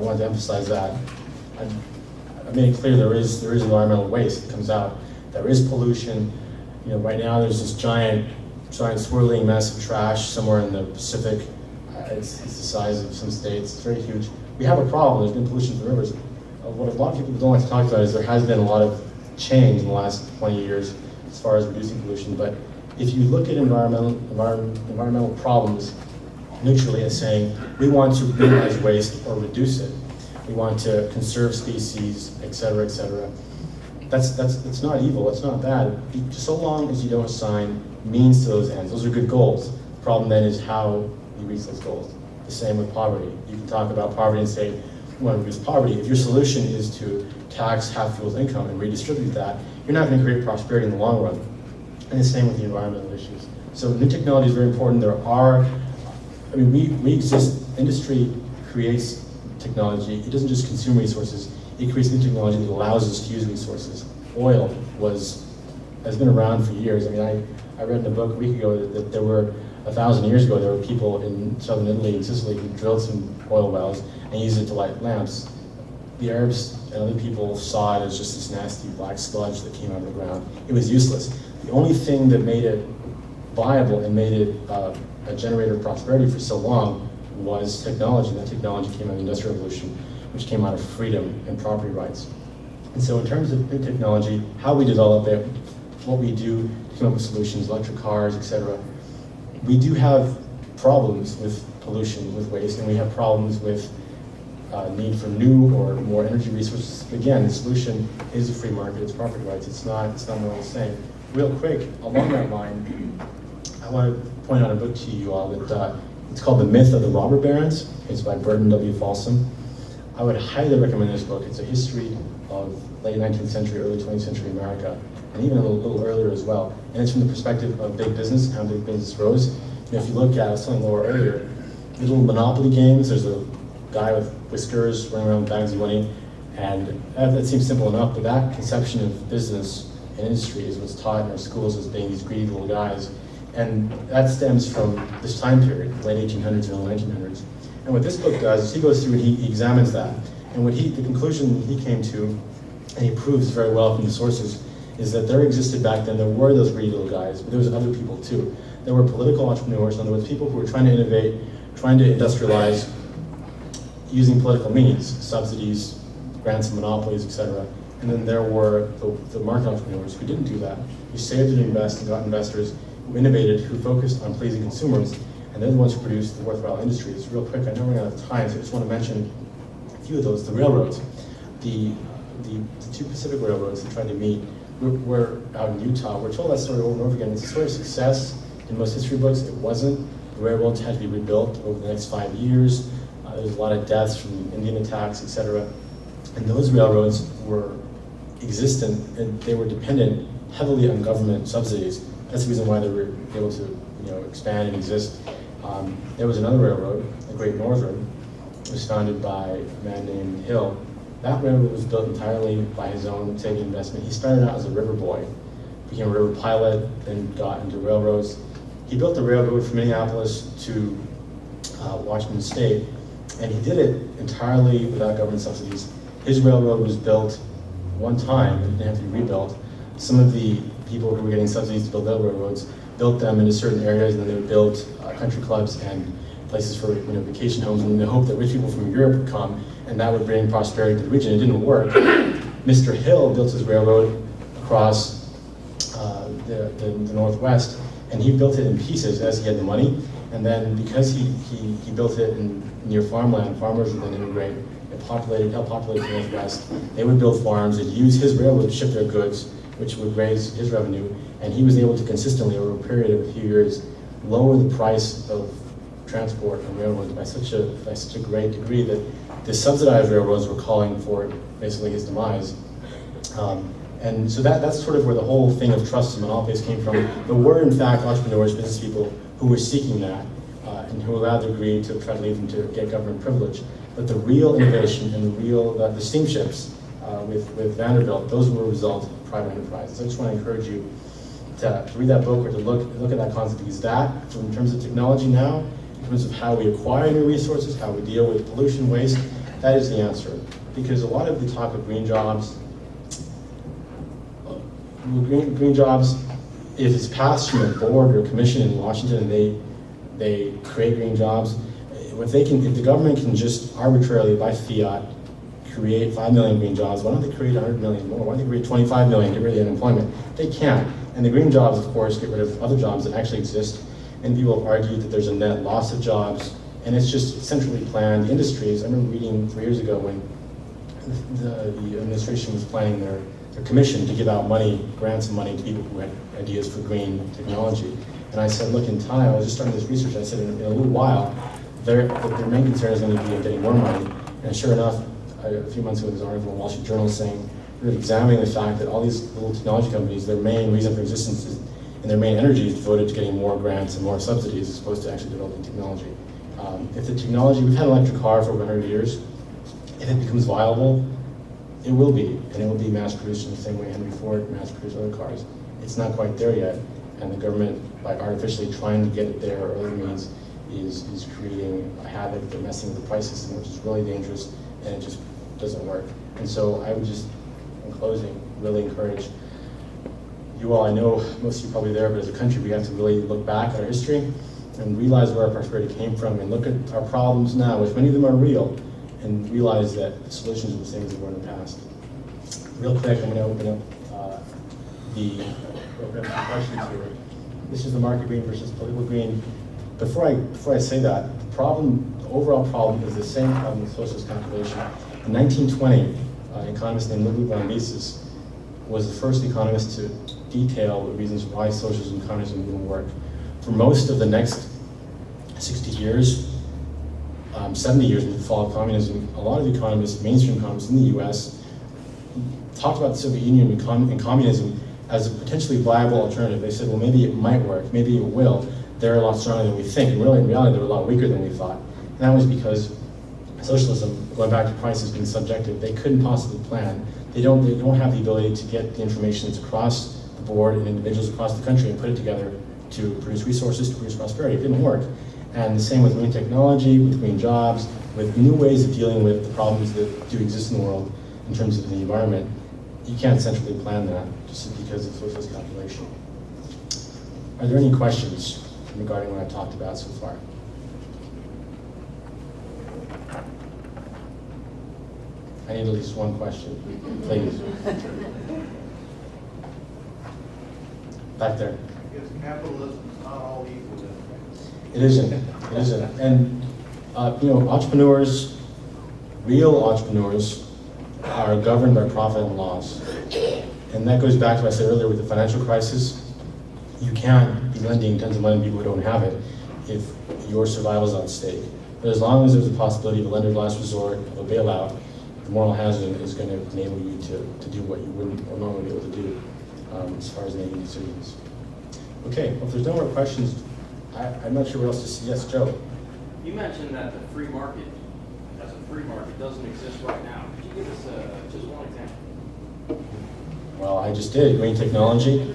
want to emphasize that. I made it clear there is environmental waste that comes out. There is pollution. Right now there's this giant swirling mess of trash somewhere in the Pacific. It's the size of some states. It's very huge. We have a problem. There's been pollution from rivers. What a lot of people don't like to talk about is there has been a lot of change in the last 20 years as far as reducing pollution. But if you look at environmental problems neutrally as saying we want to minimize waste or reduce it, we want to conserve species, et cetera, that's not evil. It's not bad. So long as you don't assign means to those ends. Those are good goals. The problem then is how you reach those goals. The same with poverty. You can talk about poverty and say, we want to reduce poverty. If your solution is to tax half people's income and redistribute that, you're not going to create prosperity in the long run. And the same with the environmental issues. So new technology is very important. We exist, industry creates technology. It doesn't just consume resources, it creates new technology that allows us to use resources. Oil has been around for years. I read in a book a week ago that there were 1,000 years ago, there were people in southern Italy and Sicily who drilled some oil wells and used it to light lamps. The Arabs and other people saw it as just this nasty black sludge that came out of the ground. It was useless. The only thing that made it viable and made it a generator of prosperity for so long was technology. That technology came out of the Industrial Revolution, which came out of freedom and property rights. And so in terms of new technology, how we develop it, what we do to come up with solutions, electric cars, etc., we do have problems with pollution, with waste, and we have problems with need for new or more energy resources. Again, the solution is a free market, it's property rights, it's not more of the same. Real quick, along that line, I want to point out a book to you all that it's called The Myth of the Robber Barons. It's by Burton W. Folsom. I would highly recommend this book. It's a history of late 19th century, early 20th century America, and even a little earlier as well. And it's from the perspective of big business and how big business rose. And if you look at, I was telling Laura earlier, little monopoly games, there's a guy with whiskers running around with bags of money, and that seems simple enough, but that conception of business and industry is what's taught in our schools as being these greedy little guys. And that stems from this time period, late 1800s, early 1900s. And what this book does is he goes through and he examines that. And the conclusion he came to, and he proves very well from the sources, is that there existed back then, there were those greedy little guys, but there was other people too. There were political entrepreneurs, in other words, people who were trying to innovate, trying to industrialize using political means, subsidies, grants and monopolies, etc. And then there were the market entrepreneurs who didn't do that, who saved and invested and got investors, who innovated, who focused on pleasing consumers, and they're the ones who produced the worthwhile industries. Real quick, I know we're out of time, so I just want to mention a few of those. The railroads, the two Pacific railroads that tried to meet, we're out in Utah. We're told that story over and over again. It's a story of success. In most history books, it wasn't. The railroads had to be rebuilt over the next 5 years. There's a lot of deaths from Indian attacks, etc. And those railroads were existent, and they were dependent heavily on government subsidies. That's the reason why they were able to, expand and exist. There was another railroad, the Great Northern. It was founded by a man named Hill. That railroad was built entirely by his own taking investment. He started out as a river boy, became a river pilot, then got into railroads. He built the railroad from Minneapolis to Washington State, and he did it entirely without government subsidies. His railroad was built one time, and it didn't have to be rebuilt. Some of the people who were getting subsidies to build their railroads built them into certain areas, and then they would build country clubs and places for vacation homes, and the hope that rich people from Europe would come, and that would bring prosperity to the region. It didn't work. Mr. Hill built his railroad across the Northwest, and he built it in pieces as he had the money. And then because he built it near farmland, farmers would then immigrate and help populate the Northwest. They would build farms, they'd use his railroad to ship their goods, which would raise his revenue, and he was able to consistently, over a period of a few years, lower the price of transport on railroads by such a great degree that the subsidized railroads were calling for basically his demise. And so that's sort of where the whole thing of trusts and monopolies came from. There were, in fact, entrepreneurs, business people who were seeking that and who allowed their greed to try to lead them to get government privilege. But the real innovation and the steamships with Vanderbilt, those were a result of private enterprises. I just want to encourage you to read that book or to look at that concept, because that, in terms of technology now, in terms of how we acquire new resources, how we deal with pollution, waste, That is the answer. Because a lot of the talk of green jobs, green jobs, if it's passed from a board or a commission in Washington and they create green jobs, if the government can just arbitrarily by fiat create 5 million green jobs, why don't they create 100 million more? Why don't they create 25 million, get rid of the unemployment? They can't. And the green jobs, of course, get rid of other jobs that actually exist. And people have argued that there's a net loss of jobs, and it's just centrally planned industries. I remember reading 3 years ago when the administration was planning their commission to give out money, grants of money to people who had ideas for green technology. And I said, look, in time, I was just starting this research, I said, in a little while, their main concern is going to be getting more money. And sure enough, a few months ago, there was an article in the Wall Street Journal saying, really examining the fact that all these little technology companies, their main reason for existence is, and their main energy is devoted to getting more grants and more subsidies as opposed to actually developing technology. If the technology, we've had an electric car for over 100 years, if it becomes viable, it will be, and it will be mass produced in the same way Henry Ford mass produced other cars. It's not quite there yet, and the government, by artificially trying to get it there or other means, is creating a havoc, they're messing with the price system, which is really dangerous, and it just doesn't work. And so I would just, in closing, really encourage you all. I know most of you are probably there, but as a country, we have to really look back at our history and realize where our prosperity came from, and look at our problems now, which many of them are real, and realize that the solutions are the same as they were in the past. Real quick, I'm going to open up the questions here. This is the market green versus political green. Before I say that, the overall problem is the same problem with socialist calculation. In 1920, an economist named Ludwig von Mises was the first economist to detail the reasons why socialism and communism wouldn't work. For most of the next 60 years, 70 years with the fall of communism, a lot of economists, mainstream economists in the US, talked about the Soviet Union and communism as a potentially viable alternative. They said, well, maybe it might work, maybe it will. They're a lot stronger than we think, and really in reality they're a lot weaker than we thought. And that was because socialism, going back to prices being subjective, they couldn't possibly plan. They don't have the ability to get the information that's across the board and individuals across the country and put it together to produce resources, to produce prosperity. It didn't work. And the same with green technology, with green jobs, with new ways of dealing with the problems that do exist in the world in terms of the environment. You can't centrally plan that just because of socialist calculation. Are there any questions regarding what I've talked about so far? I need at least one question, please. Back there. Because capitalism is not all equal. It isn't. It isn't. And entrepreneurs, real entrepreneurs, are governed by profit and loss. And that goes back to what I said earlier with the financial crisis. You can't be lending tons of money to people who don't have it if your survival is at stake. But as long as there's a possibility of a lender of last resort, of a bailout, the moral hazard is going to enable you to do what you wouldn't or normally be able to do as far as making decisions. Okay, well, if there's no more questions, I'm not sure what else to say. Yes, Joe? You mentioned that the free market, as a free market, doesn't exist right now. Could you give us just one example? Well, I just did, green technology.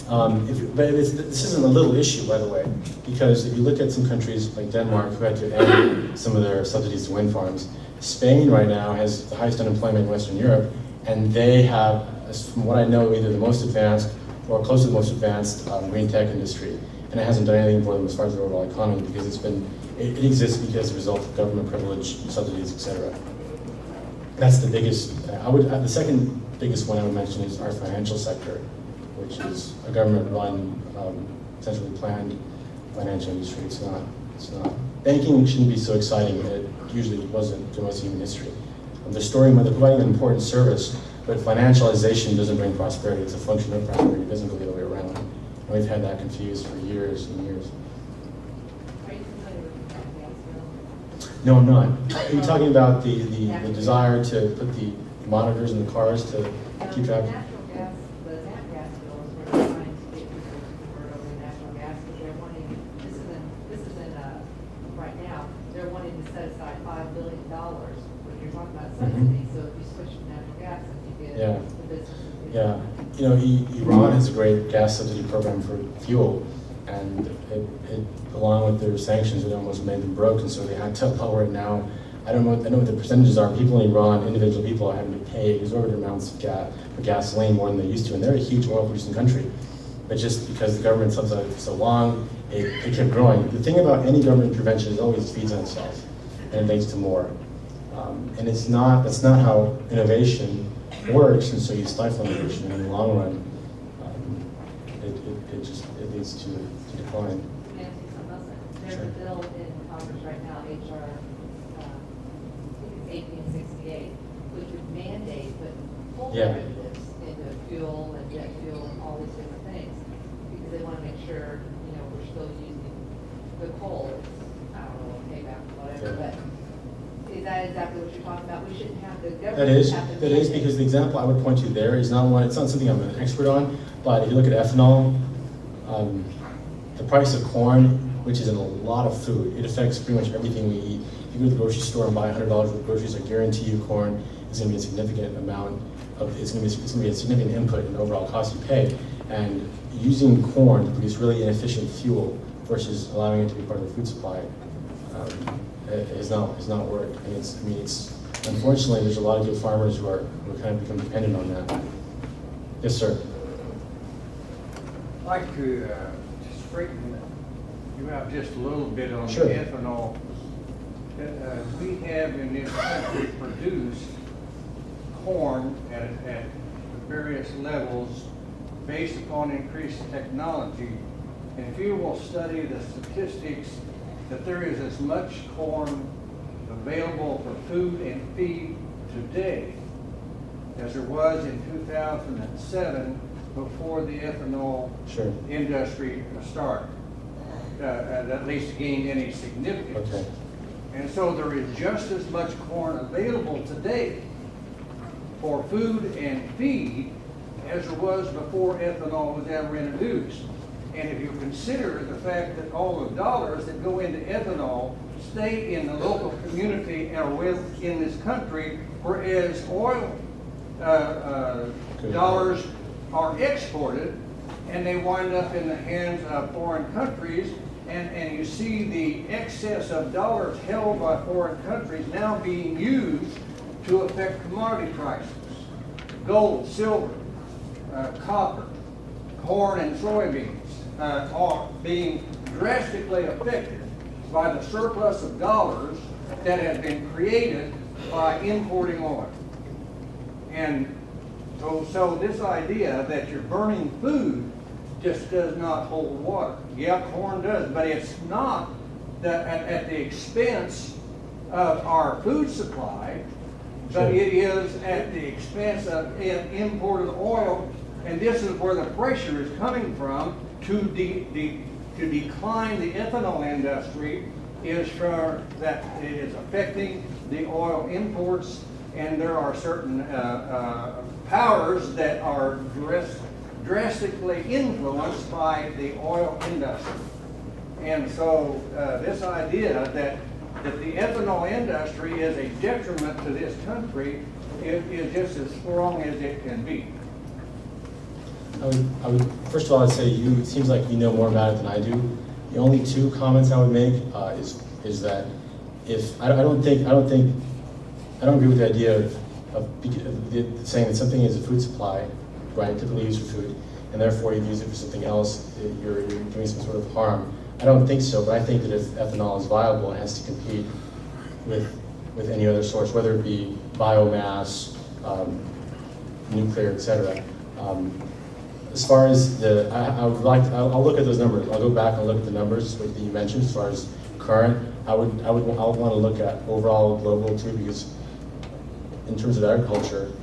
This isn't a little issue, by the way, because if you look at some countries like Denmark who had to end some of their subsidies to wind farms, Spain right now has the highest unemployment in Western Europe, and they have, from what I know, either the most advanced or close to the most advanced green tech industry. And it hasn't done anything for them as far as their overall economy because it exists because as a result of government privilege, subsidies, etc. That's the biggest. The second biggest one I would mention is our financial sector, which is a government-run, centrally planned financial industry. It's not. Banking shouldn't be so exciting. It usually wasn't through most of human history. They're providing an important service, but financialization doesn't bring prosperity. It's a function of prosperity. It doesn't go the other way around. And we've had that confused for years and years. Are you familiar with gas bill? No, I'm not. Are you talking about the desire to put the monitors in the cars to keep track? The natural gas, the nat gas bills, we're trying to get people to convert over to natural gas because they're wanting, this isn't right now, they're wanting to set aside $5 billion when you're talking about subsidy. So if you switch to natural gas, if you get the businesses. Yeah, Iran has a great gas subsidy program for fuel, and it along with their sanctions, it almost made them broke, and so they had to lower it now. I don't know what the percentages are. People in Iran, individual people are having to pay exorbitant amounts of for gasoline more than they used to, and they're a huge oil producing country. But just because the government subsidized it for so long, it kept growing. The thing about any government intervention is it always feeds on itself, and it leads to more. And that's not how innovation works, and so you stifle innovation in the long run. It leads to decline. Nancy, something else. There's Sure. a bill in Congress right now, HR, I think it's 1868, which would mandate putting full Yeah. derivatives into fuel and jet fuel and all these different things, because they want to make sure, we're still using the coal. It's, I don't know, payback, whatever, Yeah. but is that exactly what you're talking about? We shouldn't have the government. That is have to because the example I would point to there is not one. It's not something I'm an expert on, but if you look at ethanol, the price of corn, which is in a lot of food, it affects pretty much everything we eat. If you go to the grocery store and buy $100 worth of groceries, I guarantee you corn is going to be a significant amount of. It's going to be a significant input in the overall cost you pay. And using corn to produce really inefficient fuel versus allowing it to be part of the food supply has not worked. And it's unfortunately there's a lot of good farmers who kind of become dependent on that. Yes, sir. I'd like to straighten you out just a little bit on Sure. the ethanol. We have in this country produced corn at various levels based upon increased technology. And if you will study the statistics, that there is as much corn available for food and feed today as there was in 2007 before the ethanol Sure. industry started, at least gained any significance. Okay. And so there is just as much corn available today for food and feed as there was before ethanol was ever introduced. And if you consider the fact that all the dollars that go into ethanol stay in the local community and within this country, whereas oil dollars are exported and they wind up in the hands of foreign countries, and you see the excess of dollars held by foreign countries now being used to affect commodity prices. Gold, silver, copper, corn and soybeans are being drastically affected by the surplus of dollars that has been created by importing oil. And so this idea that you're burning food just does not hold water. Yeah, corn does, but it's not at the expense of our food supply, but it is at the expense of imported oil. And this is where the pressure is coming from to decline the ethanol industry, is for that it is affecting the oil imports, and there are certain powers that are drastically influenced by the oil industry. And so this idea that the ethanol industry is a detriment to this country is just as strong as it can be. I would first of all, I'd say it seems like you know more about it than I do. The only two comments I would make is that I don't agree with the idea of saying that something is a food supply, right, typically used for food, and therefore you use it for something else, you're doing some sort of harm. I don't think so, but I think that if ethanol is viable, it has to compete with any other source, whether it be biomass, nuclear, etc. As far as I'll look at those numbers. I'll go back and look at the numbers that you mentioned as far as current. I would want to look at overall global too, because in terms of agriculture,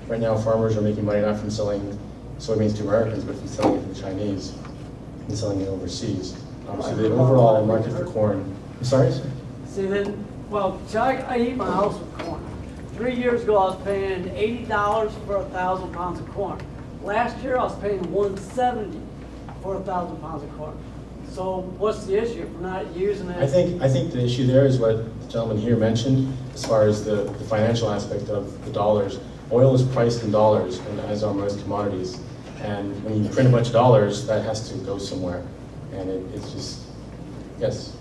right now farmers are making money not from selling soybeans to Americans, but from selling it to the Chinese and selling it overseas. So the overall market for corn. I'm sorry? See then, well, I eat my house with corn. 3 years ago, I was paying $80 for 1,000 pounds of corn. Last year, I was paying $170 for 1,000 pounds of corn. So what's the issue if we're not using it? I think the issue there is what the gentleman here mentioned, as far as the financial aspect of the dollars. Oil is priced in dollars, and as are most commodities. And when you print a bunch of dollars, that has to go somewhere. And it's just, yes.